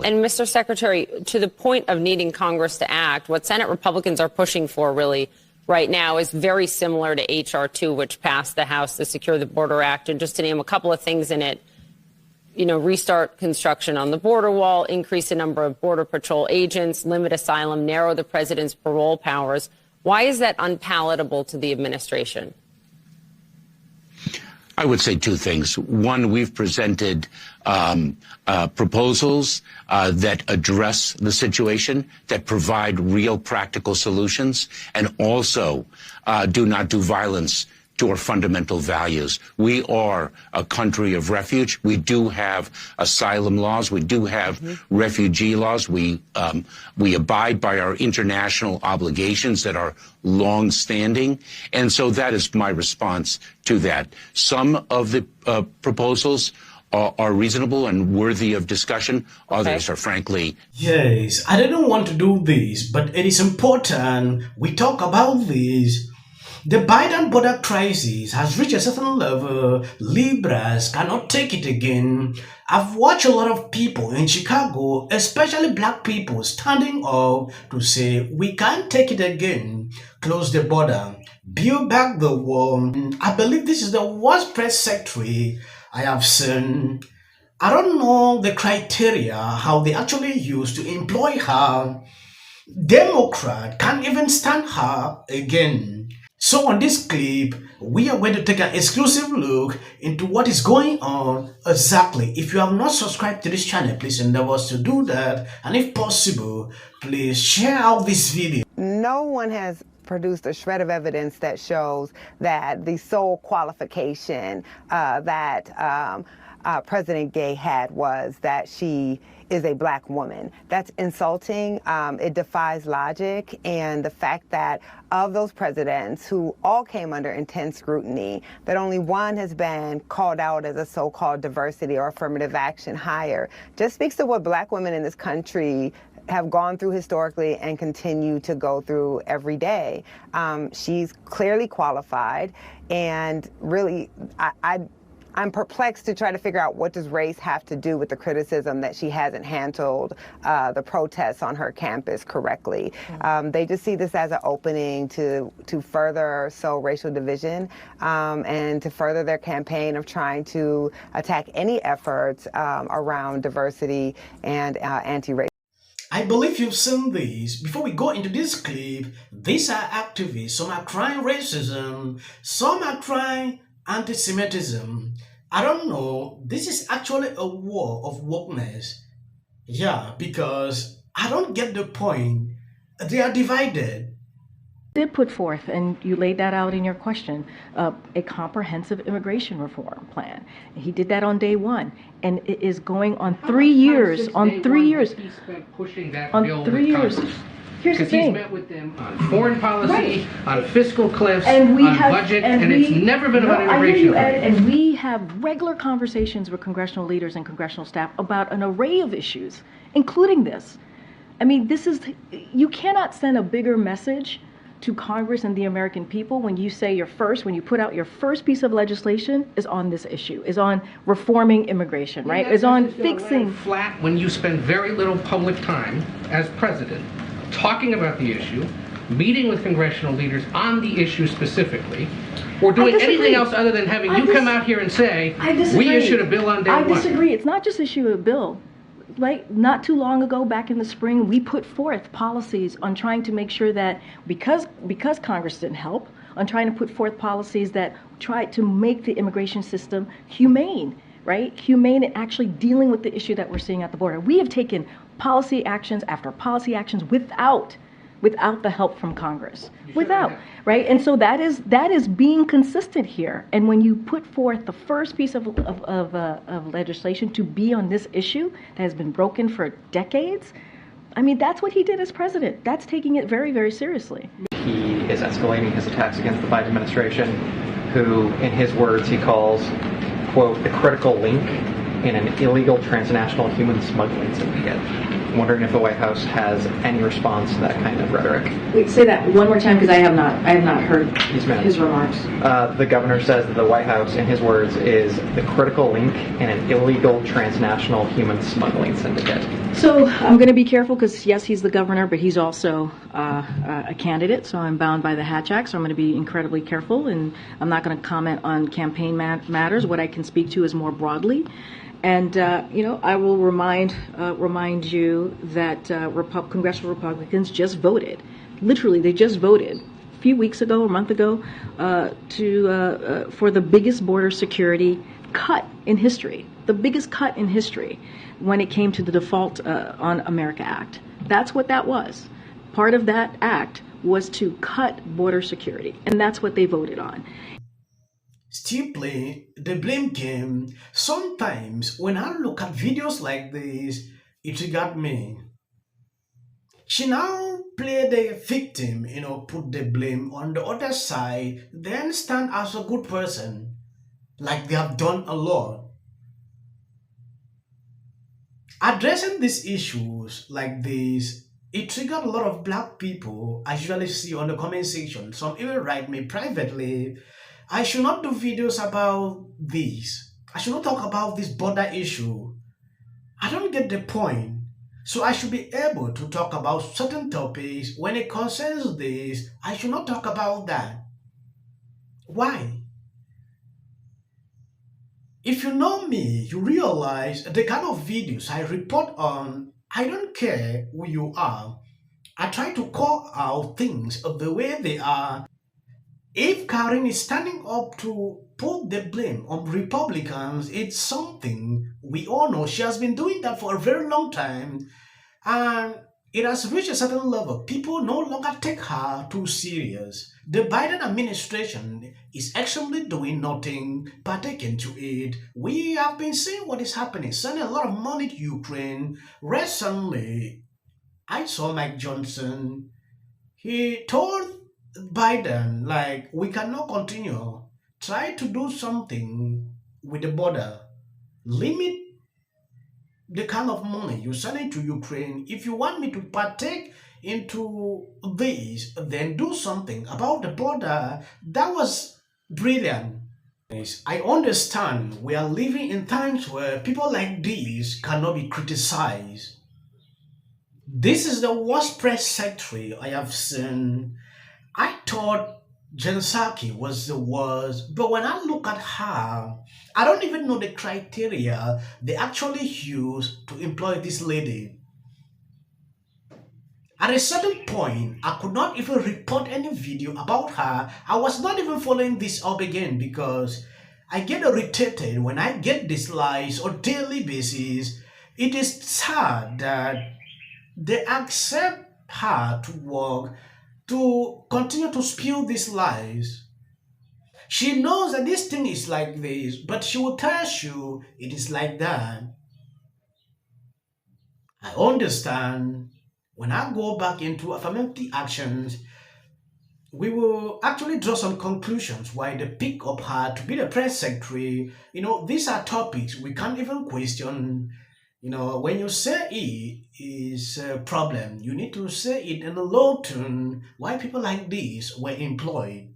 And Mr. Secretary, to the point of needing Congress to act, what Senate Republicans are pushing for really right now is very similar to H.R. 2, which passed the House, the Secure the Border Act. And just to name a couple of things in it, you know, restart construction on the border wall, increase the number of Border Patrol agents, limit asylum, narrow the president's parole powers. Why is that unpalatable to the administration? I would say two things. One, we've presented proposals that address the situation, that provide real practical solutions, and also do not do violence to our fundamental values. We are a country of refuge. We do have asylum laws. We do have refugee laws. We abide by our international obligations that are long-standing. And so that is my response to that. Some of the proposals are reasonable and worthy of discussion. Others are frankly... Yes, I didn't want to do this, but it is important we talk about this. The Biden border crisis has reached a certain level. Liberals cannot take it again. I've watched a lot of people in Chicago, especially black people, standing up to say, we can't take it again. Close the border. Build back the wall. I believe this is the worst press secretary I have seen. I don't know the criteria, how they actually use to employ her. Democrat can't even stand her again. So on this clip, we are going to take an exclusive look into what is going on exactly. If you have not subscribed to this channel, please endeavor to do that. And if possible, please share out this video. No one has produced a shred of evidence that shows that the sole qualification that President Gay had was that she is a black woman. That's insulting. It defies logic. And the fact that of those presidents who all came under intense scrutiny, that only one has been called out as a so-called diversity or affirmative action hire just speaks to what black women in this country have gone through historically and continue to go through every day. She's clearly qualified, and really, I'm perplexed to try to figure out what does race have to do with the criticism that she hasn't handled the protests on her campus correctly. They just see this as an opening to further sow racial division and to further their campaign of trying to attack any efforts around diversity and anti-racism. I believe you've seen this. Before we go into this clip, these are activists. Some are crying racism, some are crying anti-Semitism. I don't know. This is actually a war of wokeness. Yeah, because I don't get the point. They are divided. Did put forth, and you laid that out in your question, a comprehensive immigration reform plan. He did that on day one, and it is going on 3 years. On 3 years. He spent pushing that on bill 3 years. Here's the thing. He's met with them on foreign policy, on fiscal cliffs, and on budget, and it's never been about immigration. And we have regular conversations with congressional leaders and congressional staff about an array of issues, including this. I mean, you cannot send a bigger message to Congress and the American people when you say when you put out your first piece of legislation is on this issue, is on reforming immigration, right? Is on fixing. Flat when you spend very little public time as president talking about the issue, meeting with congressional leaders on the issue specifically, or doing anything else other than having you come out here and say, we issued a bill on day one. I disagree. It's not just issue a bill. Like not too long ago, back in the spring, we put forth policies on trying to make sure that because Congress didn't help, on trying to put forth policies that try to make the immigration system humane, right? Humane and actually dealing with the issue that we're seeing at the border. We have taken policy actions after policy actions without the help from Congress, right? And so that is being consistent here. And when you put forth the first piece of legislation to be on this issue that has been broken for decades, I mean, that's what he did as president. That's taking it very, very seriously. He is escalating his attacks against the Biden administration, who, in his words, he calls, quote, the critical link in an illegal transnational human smuggling syndicate. I'm wondering if the White House has any response to that kind of rhetoric. Wait, say that one more time because I have not heard Yes, ma'am. his remarks. The governor says that the White House, in his words, is the critical link in an illegal transnational human smuggling syndicate. So I'm going to be careful because, yes, he's the governor, but he's also a candidate, so I'm bound by the Hatch Act, so I'm going to be incredibly careful, and I'm not going to comment on campaign matters. What I can speak to is more broadly. And, I will remind you that congressional Republicans just voted. Literally, they just voted a few weeks ago, a month ago, for the biggest border security cut in history, the biggest cut in history when it came to the Default on America Act. That's what that was. Part of that act was to cut border security, and that's what they voted on. Still play the blame game. Sometimes when I look at videos like this, it triggered me. She now play the victim, put the blame on the other side, then stand as a good person, like they have done a lot. Addressing these issues like this, it triggered a lot of black people. I usually see on the comment section, some even write me privately, I should not do videos about this. I should not talk about this border issue. I don't get the point. So I should be able to talk about certain topics. When it concerns this, I should not talk about that. Why? If you know me, you realize the kind of videos I report on, I don't care who you are. I try to call out things of the way they are. If Karine is standing up to put the blame on Republicans, it's something we all know. She has been doing that for a very long time, and it has reached a certain level. People no longer take her too serious. The Biden administration is actually doing nothing pertaining to it. We have been seeing what is happening, sending a lot of money to Ukraine. Recently, I saw Mike Johnson. He told Biden, like, we cannot continue. Try to do something with the border. Limit the kind of money you send into Ukraine. If you want me to partake into this, then do something about the border. That was brilliant. I understand we are living in times where people like this cannot be criticized. This is the worst press secretary I have seen. I thought Jen Psaki was the worst, but when I look at her, I don't even know the criteria they actually use to employ this lady. At a certain point, I could not even report any video about her. I was not even following this up again because I get irritated when I get these lies on a daily basis. It is sad that they accept her to work to continue to spew these lies. She knows that this thing is like this, but she will tell you it is like that. I understand. When I go back into affirmative actions, we will actually draw some conclusions why they pick up her to be the press secretary. These are topics we can't even question. When you say it is a problem, you need to say it in a low tone why people like this were employed.